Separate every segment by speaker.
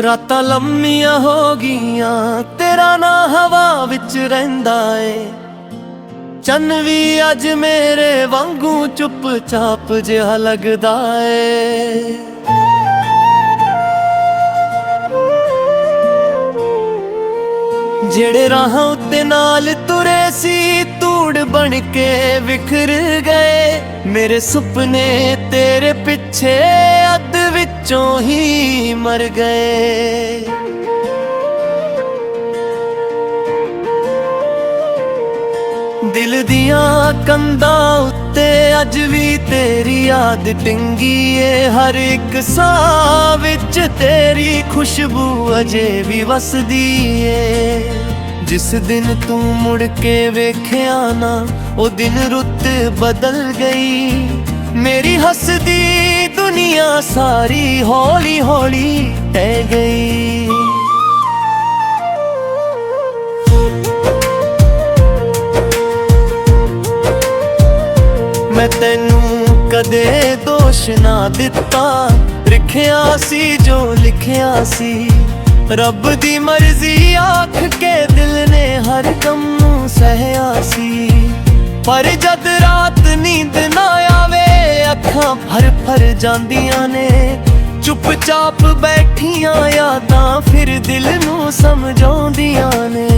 Speaker 1: रातां लम्मियां हो गईयां, तेरा ना हवा विच रहिंदा ए। चन्न भी अज मेरे वांगू चुप चाप जिहा लगदा ए। जेड़े राहां उत्ते नाल तुरे सी, धूड़ बन के बिखर गए। मेरे सुपने तेरे पिछे अध विचों ही मर गए। दिल दियां कंधां उत्ते अज भी तेरी याद टिंगी ए। हर एक साह विच तेरी खुशबू अजे भी वसदी ए। जिस दिन तू मुड़ के वेख्या ना, ओ दिन रुत बदल गई। मेरी हसदी दुनिया सारी हौली हौली टह गई। मैं तैनू कदे दोष ना दिता, लिखिया सी जो लिखिया सी। रब दी मर्जी आख के दिल ने हर गम नूं सहया सी। पर जद रात नींद ना आवे, अखां फर फर जांदियां ने। चुपचाप बैठियां यादां फिर दिल नूं समझाउंदियां ने।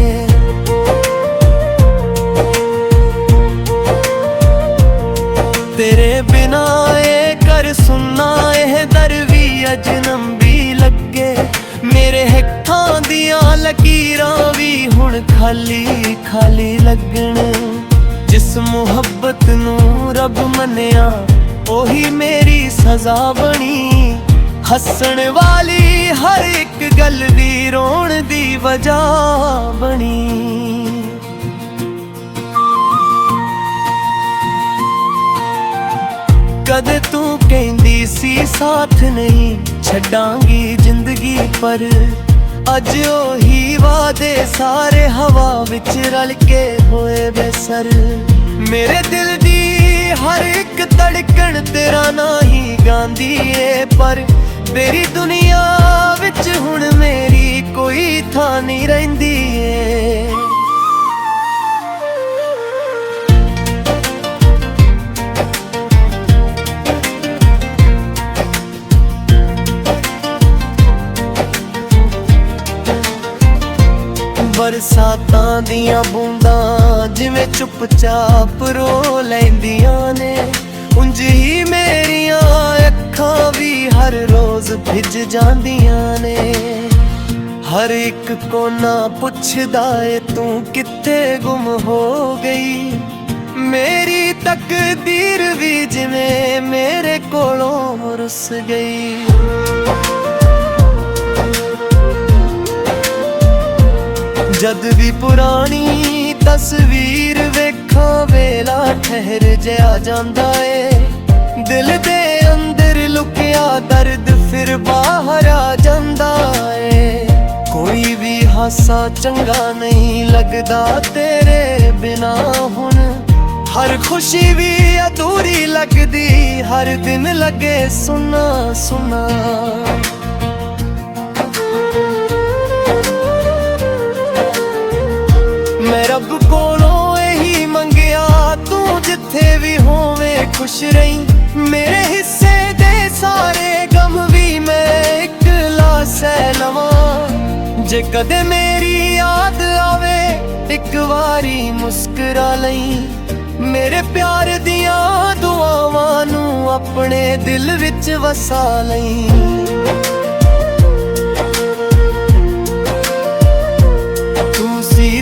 Speaker 1: तेरे बिना ए कर सुनना, एह दर भी अजनबी लगे। मेरे हित्थां दियां लकीरां भी हुण खाली खाली लगण। जिस मुहब्बत नूं रब मन्निया, ओही मेरी सजा बनी। हसण वाली हर एक गल दी रोण दी वजह बनी। कदे तू कहंदी सी साथ नहीं छड्डांगी जिंदगी, पर अज ओही वादे सारे हवा विच रल के होए बेसर। मेरे दिल दी हर एक धड़कन तेरा ना ही गांदी ए। पर तेरी दुनिया विच हुण मेरी कोई थां नहीं रहिंदी ए। बरसातां दियां बूंदां जिवें चुपचाप रो लैंदियां ने। उंज ही मेरियां अखां भी हर रोज भिज जांदियां ने। हर एक कोना पुछदा ए तू कित्थे गुम हो गई। मेरी तकदीर भी जिवें मेरे कोलों रुस गई। जद भी पुरानी तस्वीर वेखा, वेला ठहर जिहा जांदा ए। दिल दे अंदर लुकिया दर्द फिर बाहर आ जांदा ए। कोई भी हासा चंगा नहीं लगदा तेरे बिना हुण। हर खुशी भी अधूरी लगदी, हर दिन लगे सुना सुना। मैं रब कोलों यही मंगिया, तू जिथे भी होवे खुश रही। मेरे हिस्से दे सारे गम भी मैं इकला सह लवां। जे कदे मेरी याद आवे एक वारी मुस्कुरा लई। मेरे प्यार दियां दुआवां नूं अपने दिल विच वसा लई।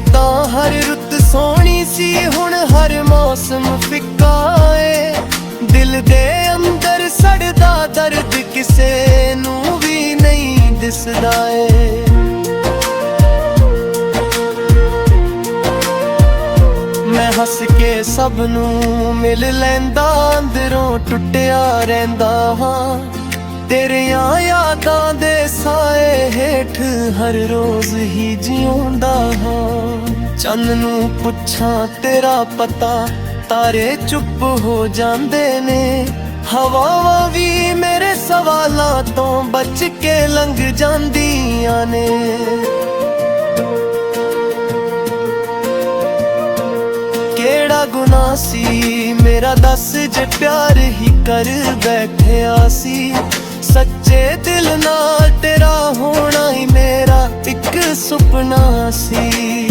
Speaker 1: तां हर रुत सोहनी सी, हुण हर मौसम फिक्का ए। दिल दे अंदर सड़दा दर्द किसे नूं भी नहीं दिसदा ए। मैं हस के सब नूं मिल लैंदा, अंदरों टुटिया रहिंदा हां। तेरियां यादां दे साए हेठ हर रोज ही जिउंदा हां। चन्न नूं पुछां तेरा पता, तारे चुप हो जांदे ने। ਹਵਾਵਾਂ ਵੀ ਮੇਰੇ ਸਵਾਲਾਂ ਤੋਂ ਬਚ ਕੇ ਲੰਘ ਜਾਂਦੀਆਂ ਨੇ। ਕਿਹੜਾ ਗੁਨਾਹ ਸੀ ਮੇਰਾ ਦੱਸ ਜੇ ਪਿਆਰ ਹੀ ਕਰ ਬੈਠਿਆ ਸੀ। ਸੱਚੇ ਦਿਲ ਨਾਲ ਤੇਰਾ ਹੋਣਾ ਹੀ ਮੇਰਾ ਇੱਕ ਸੁਪਨਾ ਸੀ।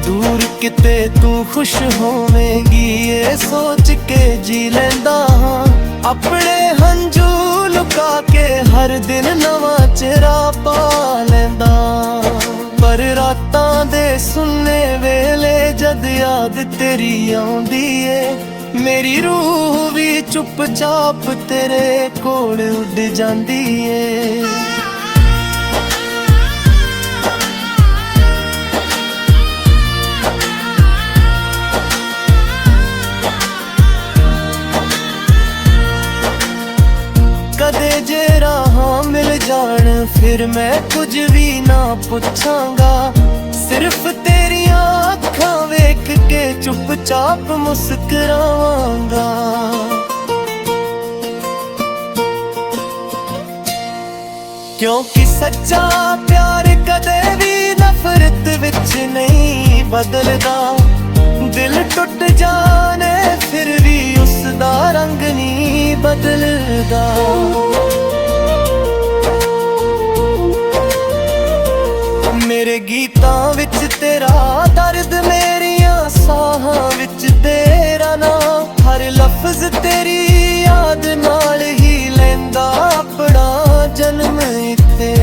Speaker 1: ਦੂਰ ਕਿਤੇ ਤੂੰ ਖੁਸ਼ ਹੋਵੇਂਗੀ ਇਹ ਸੋਚ ਕੇ ਜੀ ਲੈਂਦਾ ਹਾਂ। ਆਪਣੇ ਹੰਝੂ ਲੁਕਾ ਕੇ ਹਰ ਦਿਨ ਨਵਾਂ ਚਿਹਰਾ ਪਾ ਲੈਂਦਾ। ਪਰ ਰਾਤਾਂ ਦੇ ਸੁੰਨੇ ਵੇਲੇ ਜਦ ਯਾਦ ਤੇਰੀ ਆਉਂਦੀ ਏ ਮੇਰੀ ਰੂਹ ਵੀ ਚੁੱਪਚਾਪ ਤੇਰੇ ਕੋਲ ਉੱਡ ਜਾਂਦੀ ਏ। ਕਦੇ ਜੇ ਰਾਹਾਂ ਮਿਲ ਜਾਣ ਫਿਰ ਮੈਂ ਕੁਝ ਵੀ ਨਾ ਪੁੱਛਾਂਗਾ। ਸਿਰਫ ਤੇਰੀਆਂ ਅੱਖਾਂ ਵੇਖ ਕੇ ਚੁੱਪਚਾਪ ਮੁਸਕਰਾਵਾਂਗਾ। ਕਿਉਂਕਿ ਸੱਚਾ ਪਿਆਰ ਕਦੇ ਵੀ ਨਫ਼ਰਤ ਵਿੱਚ ਨਹੀਂ ਬਦਲਦਾ। ਦਿਲ ਟੁੱਟ ਜਾਣੇ ਫਿਰ ਵੀ ਉਸਦਾ ਰੰਗ ਨਹੀਂ ਬਦਲਦਾ। ਮੇਰੇ ਗੀਤਾਂ ਵਿੱਚ ਤੇਰਾ ਦਰਦ ਮੇਰੀਆਂ ਸਾਹਾਂ ਵਿੱਚ ਤੇਰਾ ਨਾਮ। ਹਰ ਲਫ਼ਜ਼ ਤੇਰੀ ਯਾਦ ਨਾਲ ਹੀ ਲੈਂਦਾ ਆਪਣਾ ਜਨਮ ਇੱਥੇ।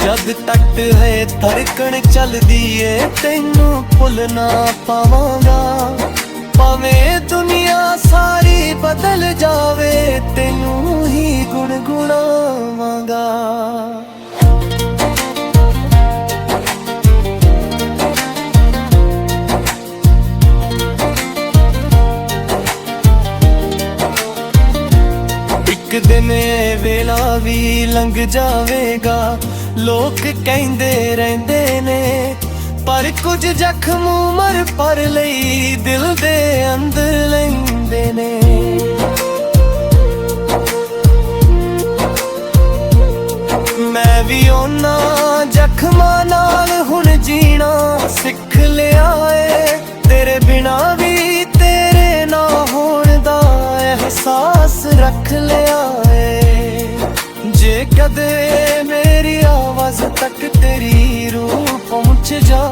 Speaker 1: ਜਦ ਤੱਕ ਹੈ ਧੜਕਣ ਚੱਲਦੀ ਏ ਤੈਨੂੰ ਭੁੱਲ ਨਾ ਪਾਵਾਂਗਾ। ਭਾਵੇਂ ਦੁਨੀਆ ਸਾਰੀ ਬਦਲ ਜਾਵੇ ਤੈਨੂੰ ਹੀ ਗੁਣਗੁਣਾਵਾਂਗਾ। ਇੱਕ ਦਿਨ ਇਹ ਵੇਲਾ ਵੀ ਲੰਘ ਜਾਵੇਗਾ। ਲੋਕ ਕਹਿੰਦੇ ਰਹਿੰਦੇ ਨੇ ਪਰ ਕੁਝ ਜ਼ਖਮ ਉਮਰ ਭਰ ਲਈ ਦਿਲ ਦੇ ਅੰਦਰ ਲੈਂਦੇ ਨੇ। ਮੈਂ ਵੀ ਉਹਨਾਂ ਜ਼ਖਮਾਂ ਨਾਲ ਹੁਣ ਜੀਣਾ ਸਿੱਖ ਲਿਆ ਏ। ਤੇਰੇ ਬਿਨਾ ਵੀ ਤੇਰੇ ਨਾ ਹੋਣ ਦਾ ਅਹਿਸਾਸ ਰੱਖ ਲਿਆ ਏ। ਜੇ ਕਦੇ ਮੇਰੀ ਆਵਾਜ਼ ਤੱਕ ਤੇਰੀ ਰੂਹ ਪਹੁੰਚ ਜਾ।